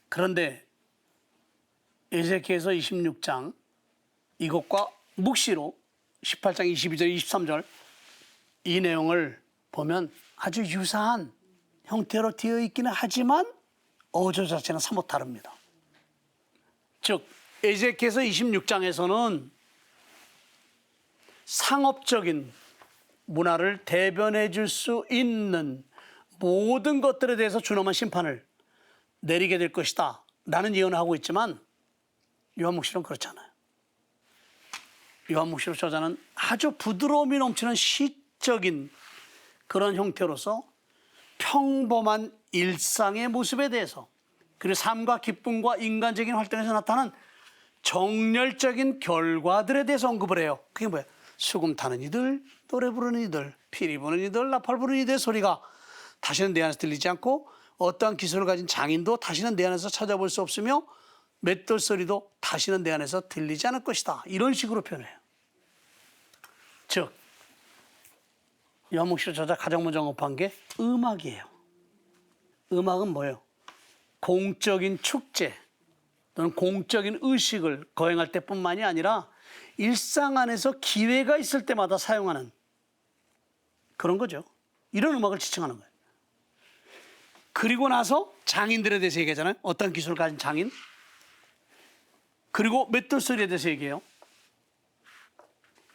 그런데 에제키엘서 26장 이것과 묵시로 18장 22절 23절 이 내용을 보면 아주 유사한 형태로 되어 있기는 하지만 어조 자체는 사뭇 다릅니다. 즉 에제키엘서 26장에서는 상업적인 문화를 대변해 줄 수 있는 모든 것들에 대해서 준엄한 심판을 내리게 될 것이다 라는 예언을 하고 있지만 요한묵시록은 그렇지 않아요. 요한묵시록 저자는 아주 부드러움이 넘치는 시적인 그런 형태로서 평범한 일상의 모습에 대해서 그리고 삶과 기쁨과 인간적인 활동에서 나타나는 정열적인 결과들에 대해서 언급을 해요. 그게 뭐예요? 수금 타는 이들, 노래 부르는 이들, 피리 부는 이들, 나팔 부는 이들의 소리가 다시는 내 안에서 들리지 않고 어떠한 기술을 가진 장인도 다시는 내 안에서 찾아볼 수 없으며 맷돌 소리도 다시는 내 안에서 들리지 않을 것이다. 이런 식으로 표현해요. 즉 요한묵시록 저자 가장 먼저 언급한 게 음악이에요. 음악은 뭐예요? 공적인 축제 또는 공적인 의식을 거행할 때뿐만이 아니라 일상 안에서 기회가 있을 때마다 사용하는 그런 거죠. 이런 음악을 지칭하는 거예요. 그리고 나서 장인들에 대해서 얘기하잖아요. 어떤 기술을 가진 장인. 그리고 맷돌 소리에 대해서 얘기해요.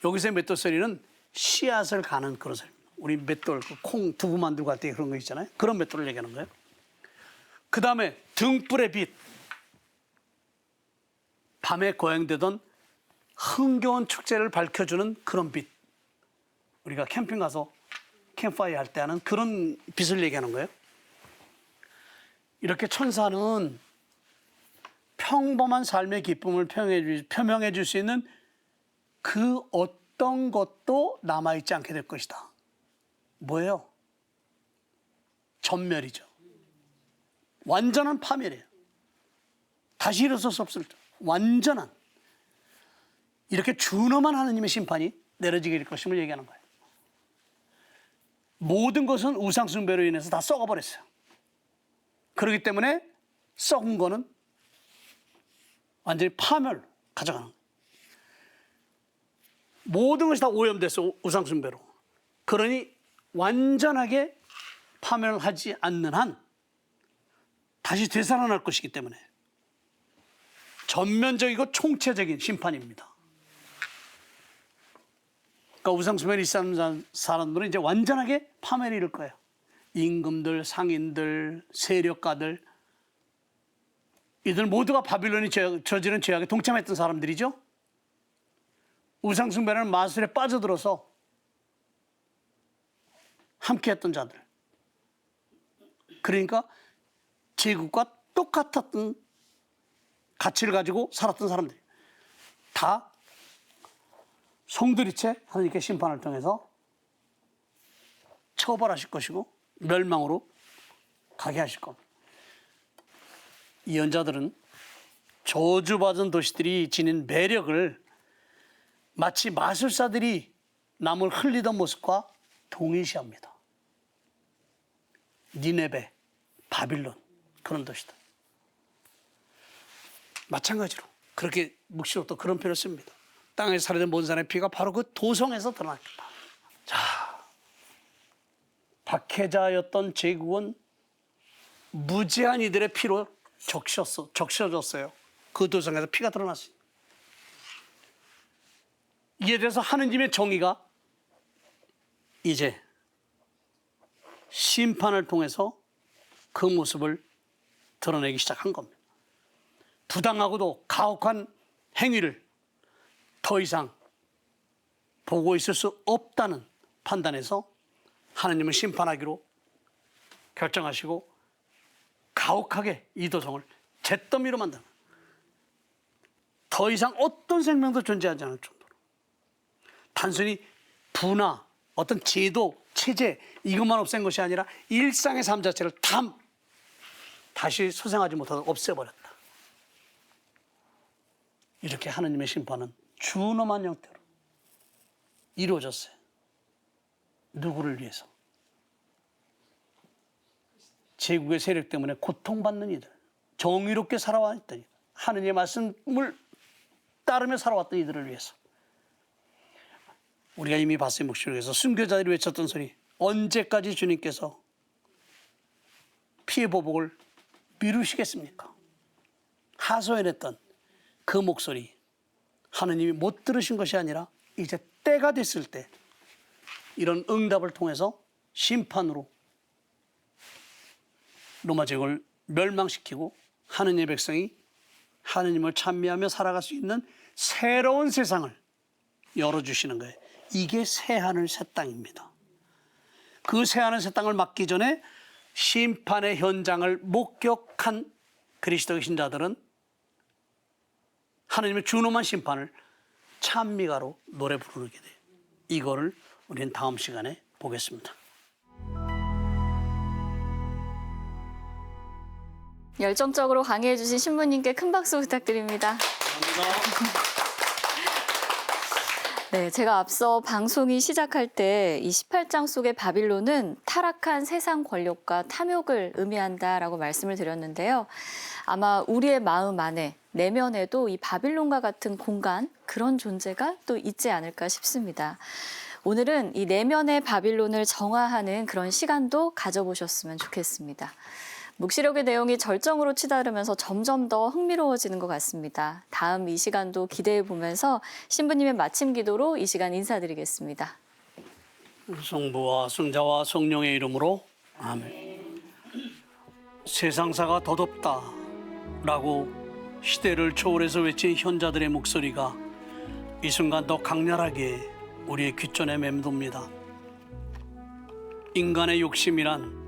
여기서의 맷돌 소리는 씨앗을 가는 그런 소리입니다. 우리 맷돌, 콩, 두부 만들고 할 때 그런 거 있잖아요. 그런 맷돌을 얘기하는 거예요. 그 다음에 등불의 빛. 밤에 거행되던 흥겨운 축제를 밝혀주는 그런 빛. 우리가 캠핑 가서 캠프파이어 할 때 하는 그런 빛을 얘기하는 거예요. 이렇게 천사는 평범한 삶의 기쁨을 표명해 줄 수 있는 그 어떤 것도 남아있지 않게 될 것이다. 뭐예요? 전멸이죠. 완전한 파멸이에요. 다시 일어설 수 없을 완전한 이렇게 준엄한 하나님의 심판이 내려지게 될 것임을 얘기하는 거예요. 모든 것은 우상 숭배로 인해서 다 썩어버렸어요. 그렇기 때문에 썩은 거는 완전히 파멸 가져가는 거예요. 모든 것이 다 오염됐어, 우상 숭배로. 그러니 완전하게 파멸을 하지 않는 한 다시 되살아날 것이기 때문에 전면적이고 총체적인 심판입니다. 그러니까 우상숭배를 있는 사람들은 이제 완전하게 파멸을 이룰 거예요. 임금들, 상인들, 세력가들, 이들 모두가 바빌론이 저지른 죄악에 동참했던 사람들이죠. 우상숭배라는 마술에 빠져들어서 함께했던 자들. 그러니까 제국과 똑같았던 가치를 가지고 살았던 사람들. 다 송두리째 하나님께 심판을 통해서 처벌하실 것이고 멸망으로 가게 하실 겁니다. 예언자들은 저주받은 도시들이 지닌 매력을 마치 마술사들이 남을 흘리던 모습과 동일시합니다. 니네베, 바빌론 그런 도시들. 마찬가지로 그렇게 묵시록도 그런 표현을 씁니다. 땅에서 살아있는 모든 사람의 피가 바로 그 도성에서 드러났다. 자, 박해자였던 제국은 무지한 이들의 피로 적셔졌어요. 그 도성에서 피가 드러났어요. 이에 대해서 하느님의 정의가 이제 심판을 통해서 그 모습을 드러내기 시작한 겁니다. 부당하고도 가혹한 행위를 더 이상 보고 있을 수 없다는 판단에서 하느님은 심판하기로 결정하시고 가혹하게 이 도성을 잿더미로 만드는, 더 이상 어떤 생명도 존재하지 않을 정도로 단순히 부나 어떤 제도, 체제 이것만 없앤 것이 아니라 일상의 삶 자체를 다시 소생하지 못하도록 없애버렸다. 이렇게 하느님의 심판은 준엄한 형태로 이루어졌어요. 누구를 위해서? 제국의 세력 때문에 고통받는 이들, 정의롭게 살아왔던 이들, 하느님의 말씀을 따르며 살아왔던 이들을 위해서. 우리가 이미 봤어요. 묵시록에서 순교자들이 외쳤던 소리, 언제까지 주님께서 피해 보복을 미루시겠습니까? 하소연했던 그 목소리, 하느님이 못 들으신 것이 아니라 이제 때가 됐을 때 이런 응답을 통해서 심판으로 로마 제국을 멸망시키고 하느님의 백성이 하느님을 찬미하며 살아갈 수 있는 새로운 세상을 열어주시는 거예요. 이게 새하늘 새 땅입니다. 그 새하늘 새 땅을 맞기 전에 심판의 현장을 목격한 그리스도의 신자들은 하느님의 준엄한 심판을 찬미가로 노래 부르게 돼요. 이거를 우리는 다음 시간에 보겠습니다. 열정적으로 강의해 주신 신부님께 큰 박수 부탁드립니다. 감사합니다. 네, 제가 앞서 방송이 시작할 때 이 18장 속의 바빌론은 타락한 세상 권력과 탐욕을 의미한다라고 말씀을 드렸는데요. 아마 우리의 마음 안에, 내면에도 이 바빌론과 같은 공간, 그런 존재가 또 있지 않을까 싶습니다. 오늘은 이 내면의 바빌론을 정화하는 그런 시간도 가져보셨으면 좋겠습니다. 묵시록의 내용이 절정으로 치달으면서 점점 더 흥미로워지는 것 같습니다. 다음 이 시간도 기대해 보면서 신부님의 마침 기도로 이 시간 인사드리겠습니다. 성부와 성자와 성령의 이름으로 아멘. 세상사가 더덥다라고 시대를 초월해서 외친 현자들의 목소리가 이 순간 더 강렬하게 우리의 귓전에 맴돕니다. 인간의 욕심이란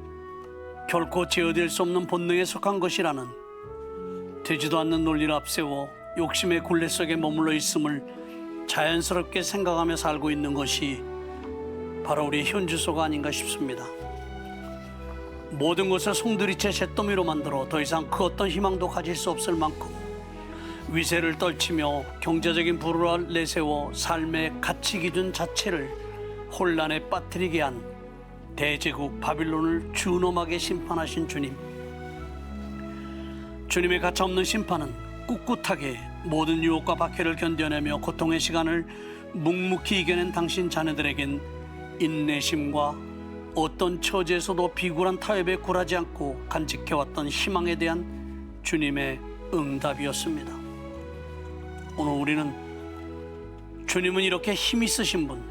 결코 제어될 수 없는 본능에 속한 것이라는 되지도 않는 논리를 앞세워 욕심의 굴레 속에 머물러 있음을 자연스럽게 생각하며 살고 있는 것이 바로 우리의 현주소가 아닌가 싶습니다. 모든 것을 송두리째 잿더미로 만들어 더 이상 그 어떤 희망도 가질 수 없을 만큼 위세를 떨치며 경제적인 부를 내세워 삶의 가치 기준 자체를 혼란에 빠뜨리게 한 대제국 바빌론을 준엄하게 심판하신 주님. 주님의 가차없는 심판은 꿋꿋하게 모든 유혹과 박해를 견뎌내며 고통의 시간을 묵묵히 이겨낸 당신 자녀들에겐 인내심과 어떤 처지에서도 비굴한 타협에 굴하지 않고 간직해왔던 희망에 대한 주님의 응답이었습니다. 오늘 우리는 주님은 이렇게 힘 있으신 분,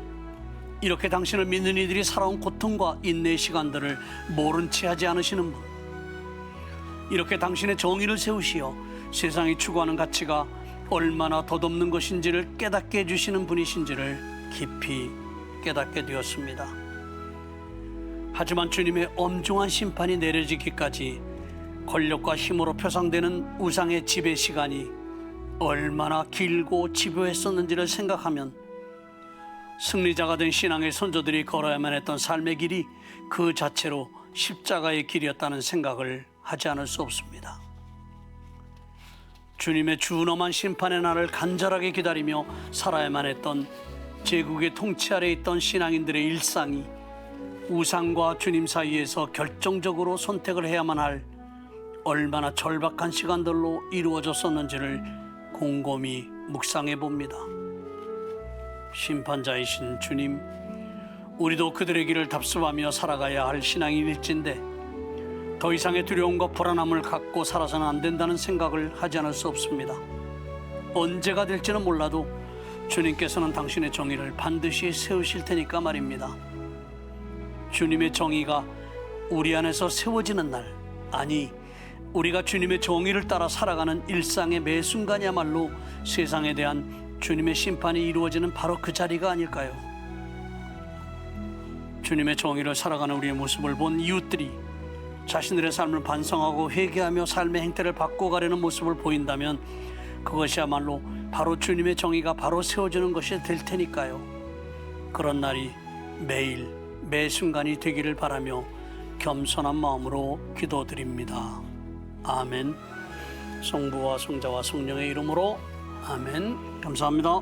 이렇게 당신을 믿는 이들이 살아온 고통과 인내의 시간들을 모른 채 하지 않으시는 분, 이렇게 당신의 정의를 세우시어 세상이 추구하는 가치가 얼마나 덧없는 것인지를 깨닫게 해주시는 분이신지를 깊이 깨닫게 되었습니다. 하지만 주님의 엄중한 심판이 내려지기까지 권력과 힘으로 표상되는 우상의 지배 시간이 얼마나 길고 집요했었는지를 생각하면 승리자가 된 신앙의 선조들이 걸어야만 했던 삶의 길이 그 자체로 십자가의 길이었다는 생각을 하지 않을 수 없습니다. 주님의 준엄한 심판의 날을 간절하게 기다리며 살아야만 했던 제국의 통치 아래 있던 신앙인들의 일상이 우상과 주님 사이에서 결정적으로 선택을 해야만 할 얼마나 절박한 시간들로 이루어졌었는지를 곰곰이 묵상해 봅니다. 심판자이신 주님, 우리도 그들의 길을 답습하며 살아가야 할 신앙인일진데 더 이상의 두려움과 불안함을 갖고 살아서는 안 된다는 생각을 하지 않을 수 없습니다. 언제가 될지는 몰라도 주님께서는 당신의 정의를 반드시 세우실 테니까 말입니다. 주님의 정의가 우리 안에서 세워지는 날, 아니 우리가 주님의 정의를 따라 살아가는 일상의 매 순간이야말로 세상에 대한 주님의 심판이 이루어지는 바로 그 자리가 아닐까요? 주님의 정의를 살아가는 우리의 모습을 본 이웃들이 자신들의 삶을 반성하고 회개하며 삶의 행태를 바꿔가려는 모습을 보인다면 그것이야말로 바로 주님의 정의가 바로 세워지는 것이 될 테니까요. 그런 날이 매일 매 순간이 되기를 바라며 겸손한 마음으로 기도드립니다. 아멘. 성부와 성자와 성령의 이름으로 아멘. 감사합니다.